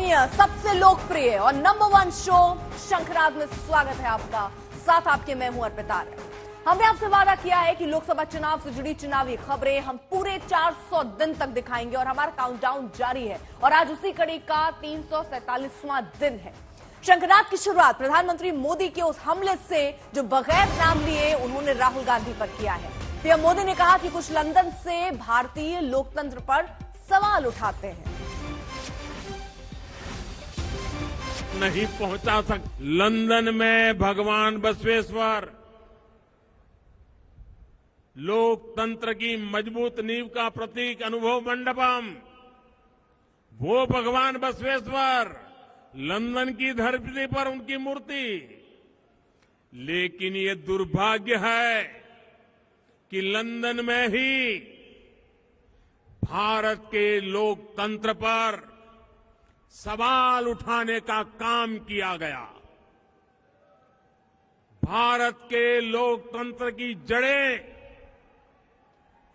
आदरणीय, सबसे लोकप्रिय और नंबर 1 शो शंखराज में स्वागत है आपका। साथ आपके मैं हूं अर्पिता। हमने आपसे वादा किया है कि लोकसभा चुनाव से जुड़ी चुनावी खबरें हम पूरे 400 दिन तक दिखाएंगे और हमारा काउंटडाउन जारी है और आज उसी कड़ी का 347वां दिन है। शंखराज की शुरुआत प्रधानमंत्री मोदी के उस हमले से जो बगैर नाम लिए उन्होंने राहुल गांधी पर किया है। पीएम मोदी ने कहा कि कुछ लंदन से भारतीय लोकतंत्र पर सवाल उठाते हैं। नहीं पहुंचा सकते। लंदन में भगवान बसवेश्वर लोकतंत्र की मजबूत नींव का प्रतीक अनुभव मंडपम, वो भगवान बसवेश्वर, लंदन की धरती पर उनकी मूर्ति। लेकिन ये दुर्भाग्य है कि लंदन में ही भारत के लोकतंत्र पर सवाल उठाने का काम किया गया। भारत के लोकतंत्र की जड़ें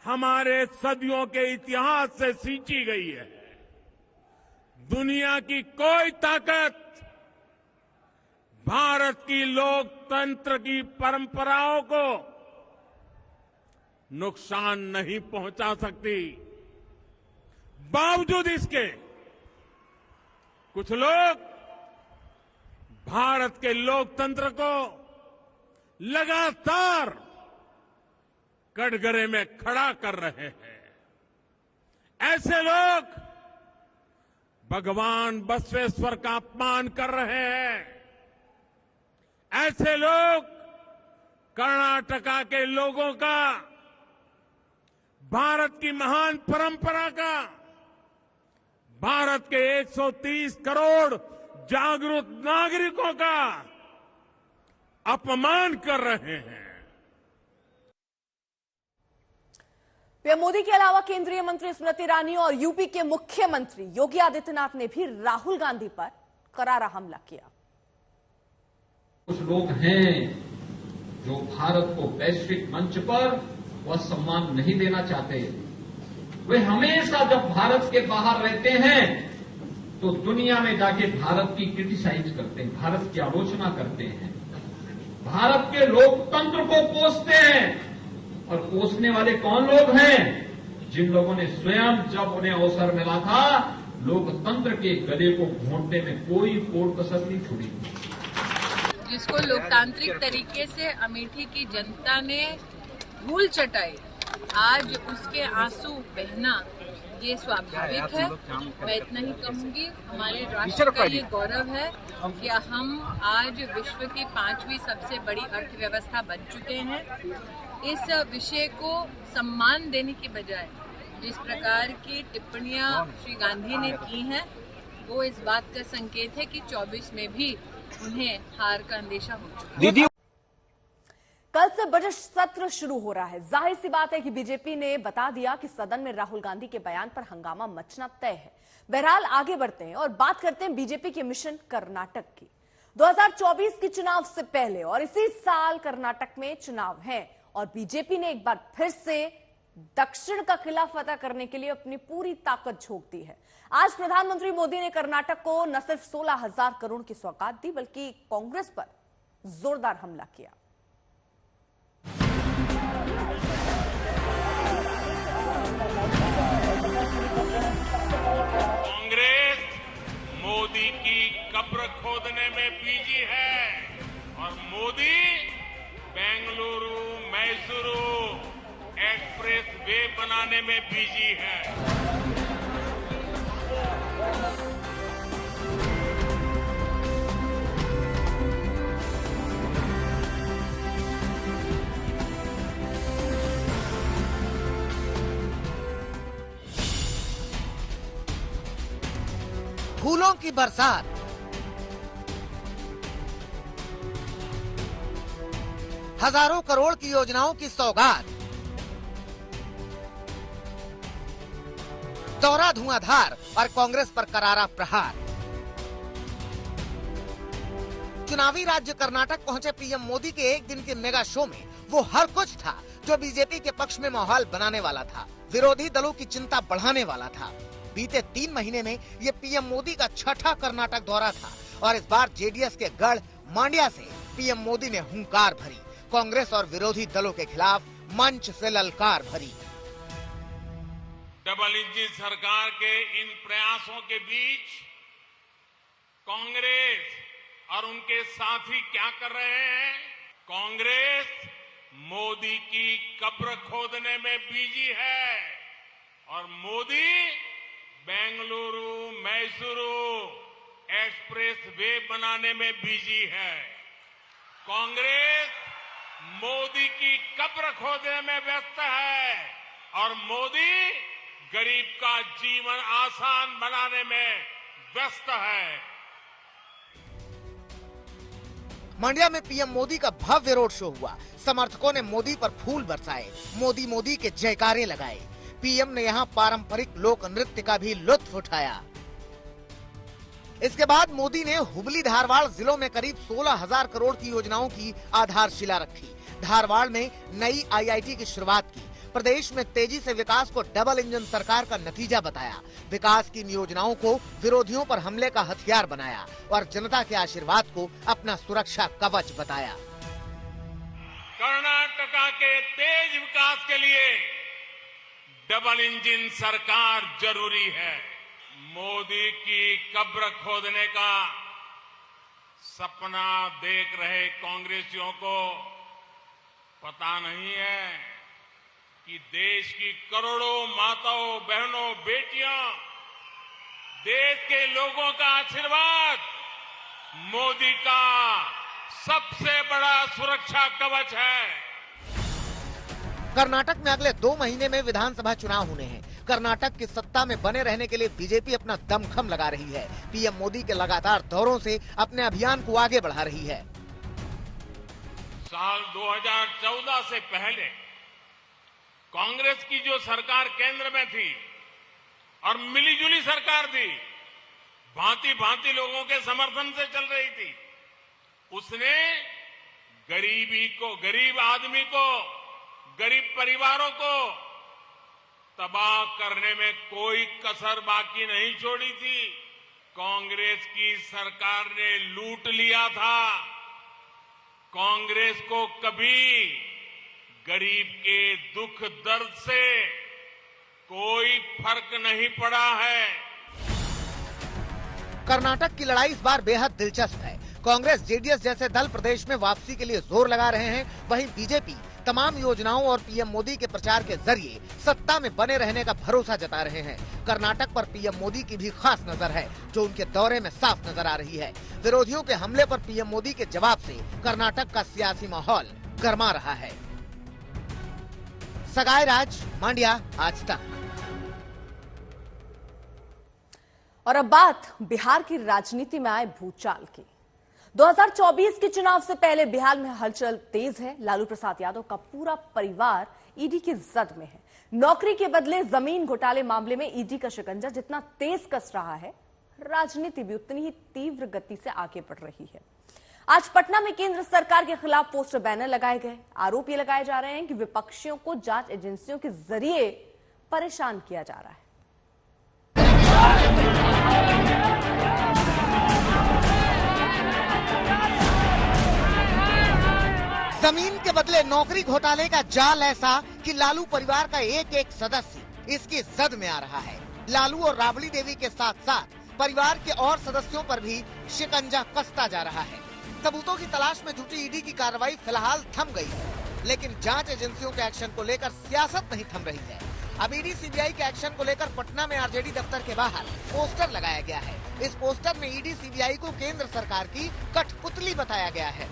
हमारे सदियों के इतिहास से सींची गई है। दुनिया की कोई ताकत भारत की लोकतंत्र की परंपराओं को नुकसान नहीं पहुंचा सकती। बावजूद इसके कुछ लोग भारत के लोकतंत्र को लगातार कटघरे में खड़ा कर रहे हैं। ऐसे लोग भगवान बसवेश्वर का अपमान कर रहे हैं। ऐसे लोग कर्नाटका के लोगों का, भारत की महान परंपरा का, भारत के 130 करोड़ जागरूक नागरिकों का अपमान कर रहे हैं। पीएम मोदी के अलावा केंद्रीय मंत्री स्मृति ईरानी और यूपी के मुख्यमंत्री योगी आदित्यनाथ ने भी राहुल गांधी पर करारा हमला किया। कुछ लोग हैं जो भारत को वैश्विक मंच पर वह सम्मान नहीं देना चाहते। वे हमेशा जब भारत के बाहर रहते हैं तो दुनिया में जाके भारत की क्रिटिसाइज करते हैं, भारत की आलोचना करते हैं, भारत के लोकतंत्र को कोसते हैं। और कोसने वाले कौन लोग हैं? जिन लोगों ने स्वयं जब उन्हें अवसर मिला था लोकतंत्र के गले को घोंटने में कोई कोर कसर नहीं छोड़ी। जिसको लोकतांत्रिक तरीके से अमेठी की जनता ने धूल चटाई, आज उसके आंसू बहना ये स्वाभाविक है। मैं इतना ही कहूंगी, हमारे राष्ट्र का ये गौरव है कि हम आज विश्व की 5वीं सबसे बड़ी अर्थव्यवस्था बन चुके हैं। इस विषय को सम्मान देने की बजाय जिस प्रकार की टिप्पणियां श्री गांधी ने की हैं, वो इस बात का संकेत है कि 24 में भी उन्हें हार का अंदेशा हो चुका है। कल से बजट सत्र शुरू हो रहा है। जाहिर सी बात है कि बीजेपी ने बता दिया कि सदन में राहुल गांधी के बयान पर हंगामा मचना तय है। बहरहाल आगे बढ़ते हैं और बात करते हैं बीजेपी के मिशन कर्नाटक की। 2024 के चुनाव से पहले और इसी साल कर्नाटक में चुनाव हैं और बीजेपी ने एक बार फिर से दक्षिण का किला फतह करने के लिए अपनी पूरी ताकत झोंक दी है। आज प्रधानमंत्री मोदी ने कर्नाटक को न सिर्फ 16,000 करोड़ की सौगात दी बल्कि कांग्रेस पर जोरदार हमला किया। कांग्रेस मोदी की कब्र खोदने में बिजी है और मोदी बेंगलुरु मैसूरू एक्सप्रेस वे बनाने में बिजी है। फूलों की बरसात, हजारों करोड़ की योजनाओं की सौगात, दौरा धुआंधार और कांग्रेस पर करारा प्रहार। चुनावी राज्य कर्नाटक पहुंचे पीएम मोदी के एक दिन के मेगा शो में वो हर कुछ था जो बीजेपी के पक्ष में माहौल बनाने वाला था, विरोधी दलों की चिंता बढ़ाने वाला था। बीते 3 महीने में ये पीएम मोदी का छठा कर्नाटक दौरा था और इस बार जेडीएस के गढ़ मांड्या से पीएम मोदी ने हुंकार भरी, कांग्रेस और विरोधी दलों के खिलाफ मंच से ललकार भरी। डबल इंजन सरकार के इन प्रयासों के बीच कांग्रेस और उनके साथी क्या कर रहे हैं? कांग्रेस मोदी की कब्र खोदने में बिजी है और मोदी बेंगलुरु मैसूरू एक्सप्रेस वे बनाने में बिजी है। कांग्रेस मोदी की कब्र खोदने में व्यस्त है और मोदी गरीब का जीवन आसान बनाने में व्यस्त है। मंड्या में पीएम मोदी का भव्य रोड शो हुआ। समर्थकों ने मोदी पर फूल बरसाए, मोदी मोदी के जयकारे लगाए। पीएम ने यहां पारंपरिक लोक नृत्य का भी लुत्फ उठाया। इसके बाद मोदी ने हुबली धारवाड़ जिलों में करीब 16,000 करोड़ की योजनाओं की आधारशिला रखी। धारवाड़ में नई आईआईटी की शुरुआत की। प्रदेश में तेजी से विकास को डबल इंजन सरकार का नतीजा बताया। विकास की इन योजनाओं को विरोधियों पर हमले का हथियार बनाया और जनता के आशीर्वाद को अपना सुरक्षा कवच बताया। कर्नाटका के तेज विकास के लिए डबल इंजन सरकार जरूरी है। मोदी की कब्र खोदने का सपना देख रहे कांग्रेसियों को पता नहीं है कि देश की करोड़ों माताओं, बहनों, बेटियां, देश के लोगों का आशीर्वाद मोदी का सबसे बड़ा सुरक्षा कवच है। कर्नाटक में अगले 2 महीने में विधानसभा चुनाव होने हैं। कर्नाटक की सत्ता में बने रहने के लिए बीजेपी अपना दमखम लगा रही है। पीएम मोदी के लगातार दौरों से अपने अभियान को आगे बढ़ा रही है। साल 2014 से पहले कांग्रेस की जो सरकार केंद्र में थी और मिलीजुली सरकार थी, भांति भांति लोगों के समर्थन से चल रही थी, उसने गरीब आदमी को, गरीब परिवारों को तबाह करने में कोई कसर बाकी नहीं छोड़ी थी। कांग्रेस की सरकार ने लूट लिया था। कांग्रेस को कभी गरीब के दुख दर्द से कोई फर्क नहीं पड़ा है। कर्नाटक की लड़ाई इस बार बेहद दिलचस्प है। कांग्रेस, जेडीएस जैसे दल प्रदेश में वापसी के लिए जोर लगा रहे हैं, वहीं बीजेपी तमाम योजनाओं और पीएम मोदी के प्रचार के जरिए सत्ता में बने रहने का भरोसा जता रहे हैं। कर्नाटक पर पीएम मोदी की भी खास नजर है, जो उनके दौरे में साफ नजर आ रही है। विरोधियों के हमले पर पीएम मोदी के जवाब से कर्नाटक का सियासी माहौल गर्मा रहा है। सगाई राज, मांड्या, आज तक। और अब बात बिहार की राजनीति में आए भूचाल की। 2024 के चुनाव से पहले बिहार में हलचल तेज है। लालू प्रसाद यादव का पूरा परिवार ईडी की जद में है। नौकरी के बदले जमीन घोटाले मामले में ईडी का शिकंजा जितना तेज कस रहा है, राजनीति भी उतनी ही तीव्र गति से आगे बढ़ रही है। आज पटना में केंद्र सरकार के खिलाफ पोस्टर बैनर लगाए गए। आरोप ये लगाए जा रहे हैं कि विपक्षियों को जांच एजेंसियों के जरिए परेशान किया जा रहा है। जमीन के बदले नौकरी घोटाले का जाल ऐसा कि लालू परिवार का एक एक सदस्य इसकी जद में आ रहा है। लालू और राबड़ी देवी के साथ साथ परिवार के और सदस्यों पर भी शिकंजा कसता जा रहा है। सबूतों की तलाश में जुटी ईडी की कार्रवाई फिलहाल थम गई है, लेकिन जांच एजेंसियों के एक्शन को लेकर सियासत नहीं थम रही है। अब ईडी सीबीआई के एक्शन को लेकर पटना में आरजेडी दफ्तर के बाहर पोस्टर लगाया गया है। इस पोस्टर में ईडी सीबीआई को केंद्र सरकार की कठपुतली बताया गया है।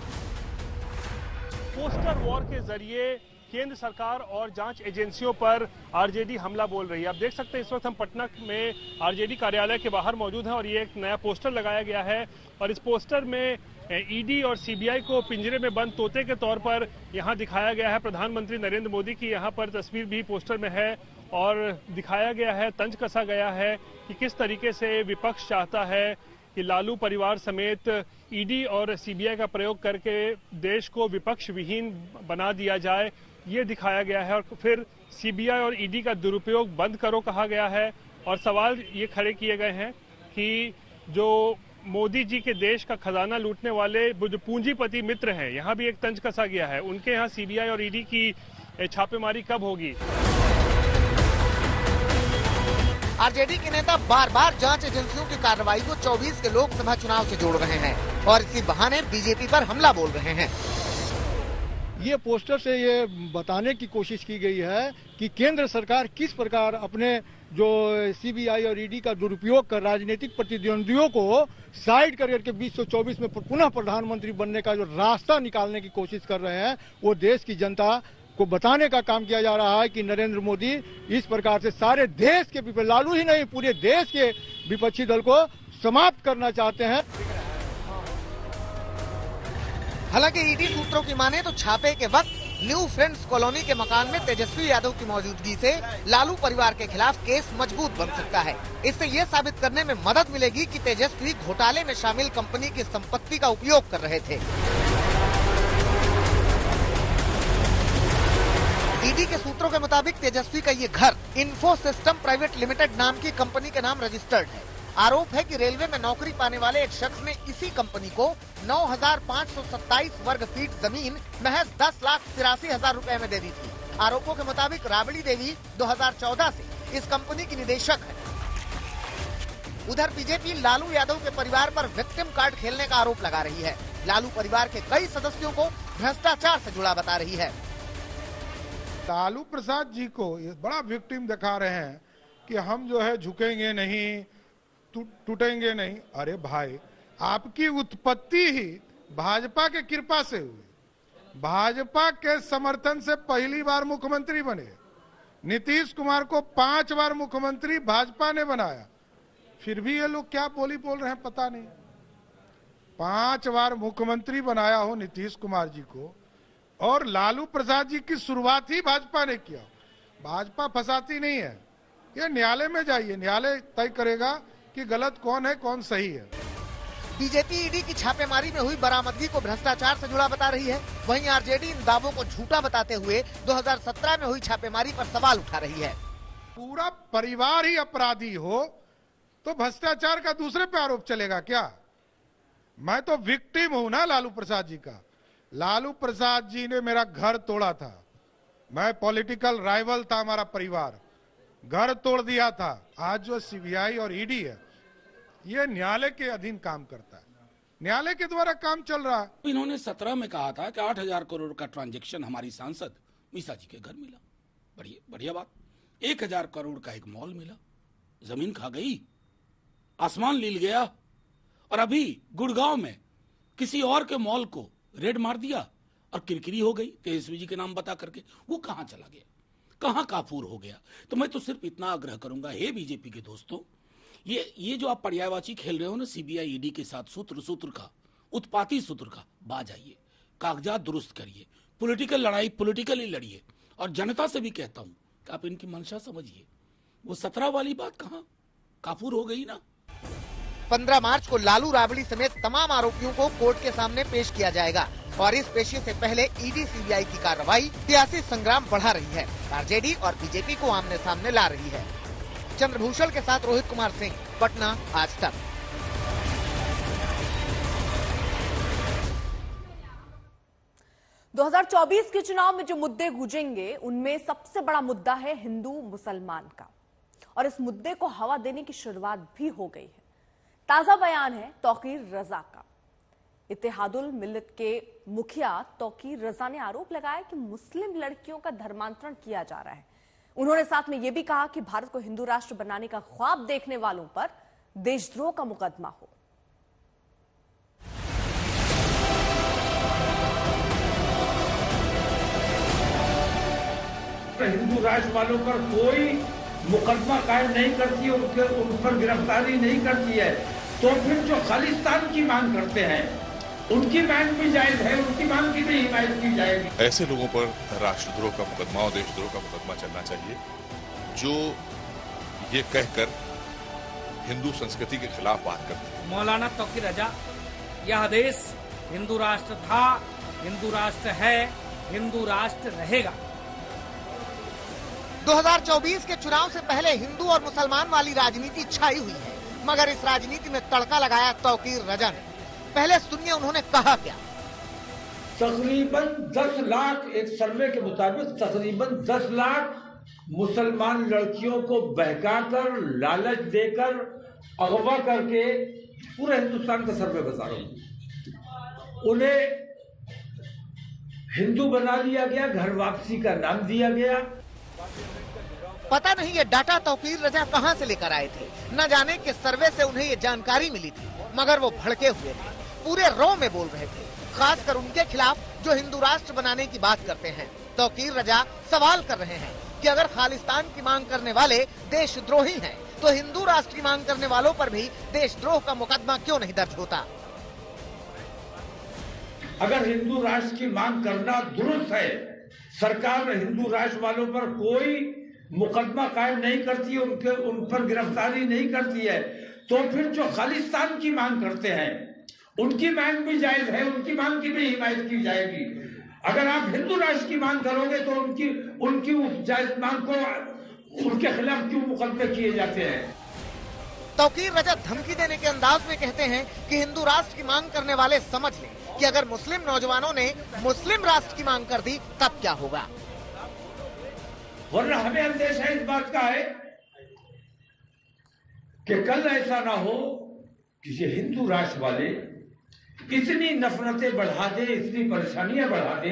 पोस्टर वॉर के जरिए केंद्र सरकार और जांच एजेंसियों पर आरजेडी हमला बोल रही है। आप देख सकते हैं इस वक्त हम पटना में आरजेडी कार्यालय के बाहर मौजूद हैं और ये एक नया पोस्टर लगाया गया है और इस पोस्टर में ईडी और सीबीआई को पिंजरे में बंद तोते के तौर पर यहां दिखाया गया है। प्रधानमंत्री नरेंद्र मोदी की यहां पर तस्वीर भी पोस्टर में है और दिखाया गया है, तंज कसा गया है कि किस तरीके से विपक्ष चाहता है कि लालू परिवार समेत ईडी और सीबीआई का प्रयोग करके देश को विपक्ष विहीन बना दिया जाए, ये दिखाया गया है। और फिर सीबीआई और ईडी का दुरुपयोग बंद करो कहा गया है और सवाल ये खड़े किए गए हैं कि जो मोदी जी के देश का खजाना लूटने वाले जो पूंजीपति मित्र हैं, यहाँ भी एक तंज कसा गया है। उनके यहाँ सीबीआई और ईडी की छापेमारी कब होगी? आरजेडी के नेता बार बार जांच एजेंसियों की कार्रवाई को 24 के लोकसभा चुनाव से जोड़ रहे हैं और इसी बहाने बीजेपी पर हमला बोल रहे हैं। ये पोस्टर से ये बताने की कोशिश की गई है कि केंद्र सरकार किस प्रकार अपने जो सीबीआई और ईडी का दुरुपयोग कर राजनीतिक प्रतिद्वंदियों को साइड करके 2024 में पुनः प्रधानमंत्री बनने का जो रास्ता निकालने की कोशिश कर रहे हैं, वो देश की जनता को बताने का काम किया जा रहा है कि नरेंद्र मोदी इस प्रकार से सारे देश के, लालू ही नहीं पूरे देश के विपक्षी दल को समाप्त करना चाहते हैं। हालांकि ईडी सूत्रों की माने तो छापे के वक्त न्यू फ्रेंड्स कॉलोनी के मकान में तेजस्वी यादव की मौजूदगी से लालू परिवार के खिलाफ केस मजबूत बन सकता है। इससे ये साबित करने में मदद मिलेगी कि तेजस्वी घोटाले में शामिल कंपनी की संपत्ति का उपयोग कर रहे थे। ईडी के सूत्रों के मुताबिक तेजस्वी का ये घर इन्फो सिस्टम प्राइवेट लिमिटेड नाम की कंपनी के नाम रजिस्टर्ड है। आरोप है कि रेलवे में नौकरी पाने वाले एक शख्स ने इसी कंपनी को 9,527 वर्ग फीट जमीन महज 10,83,000 रुपए में दे दी थी। आरोपों के मुताबिक राबड़ी देवी 2014 से इस कंपनी की निदेशक है। उधर बीजेपी लालू यादव के परिवार पर विक्टिम कार्ड खेलने का आरोप लगा रही है। लालू परिवार के कई सदस्यों को भ्रष्टाचार से जुड़ा बता रही है। लालू प्रसाद जी को ये बड़ा विक्टिम दिखा रहे हैं कि हम जो है झुकेंगे नहीं, टूटेंगे नहीं। अरे भाई, आपकी उत्पत्ति ही भाजपा के कृपा से हुई। भाजपा के समर्थन से पहली बार मुख्यमंत्री बने। नीतीश कुमार को 5 बार मुख्यमंत्री भाजपा ने बनाया, फिर भी ये लोग क्या बोली बोल रहे हैं पता नहीं। 5 बार मुख्यमंत्री बनाया हो नीतीश कुमार जी को, और लालू प्रसाद जी की शुरुआत ही भाजपा ने किया। भाजपा फंसाती नहीं है। ये न्यायालय में जाइए, न्यायालय तय करेगा कि गलत कौन है कौन सही है। बीजेपी ईडी की छापेमारी में हुई बरामदगी को भ्रष्टाचार से जुड़ा बता रही है। वहीं आरजेडी इन दावों को झूठा बताते हुए 2017 में हुई छापेमारी पर सवाल उठा रही है। पूरा परिवार ही अपराधी हो तो भ्रष्टाचार का दूसरे पे आरोप चलेगा क्या? मैं तो विक्टिम हूं ना लालू प्रसाद जी का। लालू प्रसाद जी ने मेरा घर तोड़ा था। मैं पॉलिटिकल राइवल था, हमारा परिवार घर तोड़ दिया था। आज जो सीबीआई और ईडी है, ये न्यायालय के अधीन काम करता है, न्यायालय के द्वारा काम चल रहा है। इन्होंने 17 में कहा था कि 8,000 करोड़ का ट्रांजैक्शन हमारी सांसद मीसा जी के घर मिला। बढ़िया बात। 1,000 करोड़ का एक मॉल मिला। जमीन खा गई, आसमान लील गया, और अभी गुड़गांव में किसी और के मॉल को रेड मार दिया और किरकिरी हो गई तेजस्वी जी के नाम बता करके। वो कहां चला गया, कहां काफूर हो गया? तो मैं तो सिर्फ इतना आग्रह करूंगा, हे बीजेपी के दोस्तों, ये जो आप पर्यायवाची खेल रहे हो ना सीबीआई ईडी के साथ, सूत्र का, उत्पाती सूत्र का, बाज आइए, कागजात दुरुस्त करिए, पॉलिटिकल लड़ाई पॉलिटिकली लड़िए। और जनता से भी कहता हूं कि आप इनकी मंशा समझिए। वो 17 वाली बात कहां काफूर हो गई ना। 15 मार्च को लालू राबड़ी समेत तमाम आरोपियों को कोर्ट के सामने पेश किया जाएगा और इस पेशी से पहले ईडी सीबीआई की कार्रवाई सियासी संग्राम बढ़ा रही है। आरजेडी और बीजेपी को आमने सामने ला रही है। चंद्रभूषण के साथ रोहित कुमार सिंह, पटना, आज तक। दो 2024 के चुनाव में जो मुद्दे गूंजेंगे उनमें सबसे बड़ा मुद्दा है हिंदू मुसलमान का, और इस मुद्दे को हवा देने की शुरुआत भी हो गई है। ताजा बयान है तौकीर रजा का। इत्तेहादुल मिल्लत के मुखिया तौकीर रजा ने आरोप लगाया कि मुस्लिम लड़कियों का धर्मांतरण किया जा रहा है। उन्होंने साथ में यह भी कहा कि भारत को हिंदू राष्ट्र बनाने का ख्वाब देखने वालों पर देशद्रोह का मुकदमा हो। हिंदू राष्ट्र वालों पर कोई मुकदमा कायम नहीं करती है, उन पर गिरफ्तारी नहीं करती है, तो फिर जो खालिस्तान की मांग करते हैं उनकी मांग भी जायज है, उनकी मांग की भी हिमायत की जाएगी। ऐसे लोगों पर राष्ट्रद्रोह का मुकदमा और देशद्रोह का मुकदमा चलना चाहिए जो ये कहकर हिंदू संस्कृति के खिलाफ बात करते हैं। मौलाना तौकीर रजा, यह देश हिंदू राष्ट्र था, हिंदू राष्ट्र है, हिंदू राष्ट्र रहेगा। 2024 के चुनाव से पहले हिंदू और मुसलमान वाली राजनीति छाई हुई है, मगर इस राजनीति में तड़का लगाया तौकीर रजा ने। पहले सुनिए उन्होंने कहा क्या। तकरीबन 10 लाख, एक सर्वे के मुताबिक तकरीबन 10 लाख मुसलमान लड़कियों को बहकाकर, लालच देकर, अगवा करके, पूरे हिंदुस्तान का सर्वे बता रहा हूं, उन्हें हिंदू बना दिया गया, घर वापसी का नाम दिया गया। पता नहीं ये डाटा तौकीर रजा कहां से लेकर आए थे, न जाने कि सर्वे से उन्हें ये जानकारी मिली थी, मगर वो भड़के हुए थे, पूरे रौ में बोल रहे थे, खासकर उनके खिलाफ जो हिंदू राष्ट्र बनाने की बात करते हैं। तौकीर रजा सवाल कर रहे हैं कि अगर खालिस्तान की मांग करने वाले देशद्रोही हैं, तो हिंदू राष्ट्र की मांग करने वालों पर भी देशद्रोह का मुकदमा क्यों नहीं दर्ज होता। अगर हिंदू राष्ट्र की मांग करना दुरुस्त है, सरकार हिंदू राष्ट्र वालों पर कोई मुकदमा कायम नहीं करती है, उन पर गिरफ्तारी नहीं करती है, तो फिर जो खालिस्तान की मांग करते हैं उनकी मांग भी जायज है, उनकी मांग की भी हिमायत की जाएगी। अगर आप हिंदू राष्ट्र की मांग करोगे तो उनकी उस जायज मांग को, उनके खिलाफ क्यों मुकदमे किए जाते हैं। तौकीर रजा धमकी देने के अंदाज में कहते हैं कि हिंदू राष्ट्र की मांग करने वाले समझ लें कि अगर मुस्लिम नौजवानों ने मुस्लिम राष्ट्र की मांग कर दी तब क्या होगा। वरना हमें अंदेशा इस बात का है कि कल ऐसा ना हो कि ये हिंदू राष्ट्र वाले इतनी नफरतें बढ़ा दे, इतनी परेशानियां बढ़ा दे,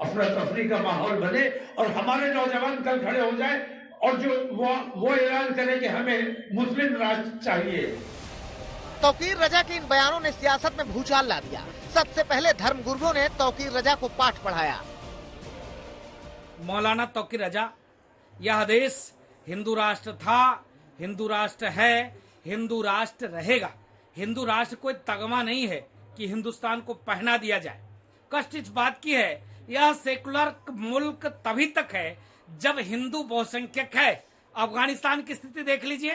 अफरा तफरी का माहौल बने और हमारे नौजवान कल खड़े हो जाए और जो वो ऐलान करे कि हमें मुस्लिम राष्ट्र चाहिए। तौकीर रजा के इन बयानों ने सियासत में भूचाल ला दिया। सबसे पहले धर्मगुरुओं ने तौकीर रजा को पाठ पढ़ाया। मौलाना तौकीर रजा, यह देश हिंदू राष्ट्र था, हिंदू राष्ट्र है, हिंदू राष्ट्र रहेगा। हिंदू राष्ट्र कोई तगमा नहीं है कि हिंदुस्तान को पहना दिया जाए। कष्ट इस बात की है, यह सेकुलर मुल्क तभी तक है जब हिंदू बहुसंख्यक है। अफगानिस्तान की स्थिति देख लीजिए,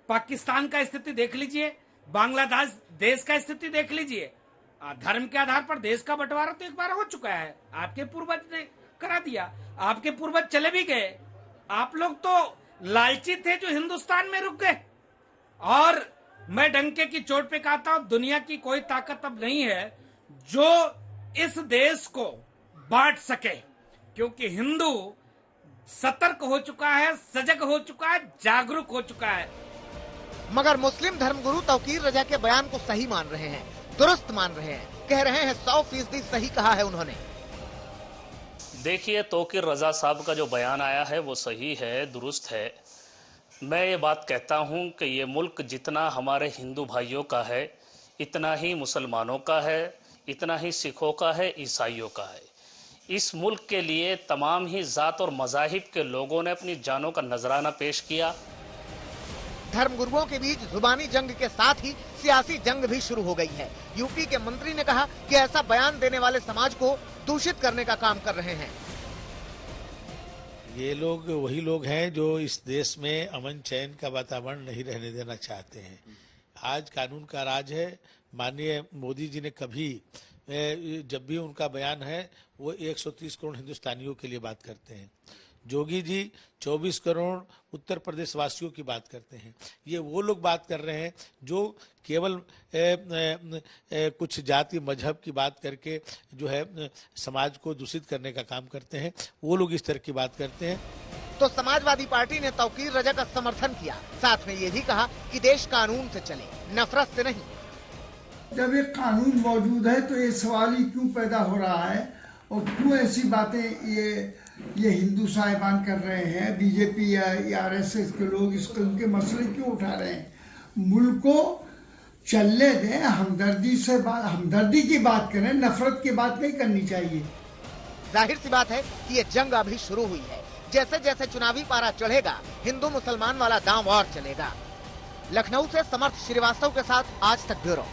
पाकिस्तान का स्थिति देख लीजिए, बांग्लादेश देश का स्थिति देख लीजिए। धर्म के आधार पर देश का बंटवारा तो एक बार हो चुका है, आपके पूर्वज ने करा दिया, आपके पूर्वज चले भी गए। आप लोग तो लालची थे जो हिंदुस्तान में रुक गए। और मैं डंके की चोट पे कहता हूं, दुनिया की कोई ताकत अब नहीं है जो इस देश को बांट सके, क्योंकि हिंदू सतर्क हो चुका है, सजग हो चुका है, जागरूक हो चुका है। मगर मुस्लिम धर्मगुरु तौकीर रजा के बयान को सही मान रहे हैं, दुरुस्त मान रहे हैं, कह रहे हैं 100% सही कहा है उन्होंने। देखिए, तौकीर रजा साहब का जो बयान आया है वो सही है, दुरुस्त है। मैं ये बात कहता हूँ कि ये मुल्क जितना हमारे हिंदू भाइयों का है, इतना ही मुसलमानों का है, इतना ही सिखों का है, ईसाइयों का है। इस मुल्क के लिए तमाम ही जात और मज़ाहिब के लोगों ने अपनी जानों का नजराना पेश किया। धर्मगुरुओं के बीच जुबानी जंग के साथ ही सियासी जंग भी शुरू हो गई है। यूपी के मंत्री ने कहा कि ऐसा बयान देने वाले समाज को दूषित करने का काम कर रहे हैं। ये लोग वही लोग हैं जो इस देश में अमन चैन का वातावरण नहीं रहने देना चाहते हैं। आज कानून का राज है। माननीय मोदी जी ने कभी जब भी उनका बयान है वो 130 करोड़ हिंदुस्तानियों के लिए बात करते हैं। जोगी जी 24 करोड़ उत्तर प्रदेश वासियों की बात करते हैं। ये वो लोग बात कर रहे हैं जो केवल कुछ जाति मजहब की बात करके जो है समाज को दूषित करने का काम करते हैं। वो लोग इस तरह की बात करते हैं। तो समाजवादी पार्टी ने तौकीर रजा का समर्थन किया, साथ में ये भी कहा कि देश कानून से चले, नफरत से नहीं। जब एक कानून मौजूद है तो ये सवाल ही क्यों पैदा हो रहा है और क्यों ऐसी बातें ये हिंदू साहिबान कर रहे हैं, बीजेपी या आरएसएस के लोग इसके उनके मसले क्यों उठा रहे हैं। मुल्क को चलने दें, हमदर्दी की बात करें, नफरत की बात नहीं करनी चाहिए। जाहिर सी बात है कि ये जंग अभी शुरू हुई है। जैसे जैसे चुनावी पारा चढ़ेगा, हिंदू मुसलमान वाला दांव और चलेगा। लखनऊ से समर्थ श्रीवास्तव के साथ आज तक ब्यूरो।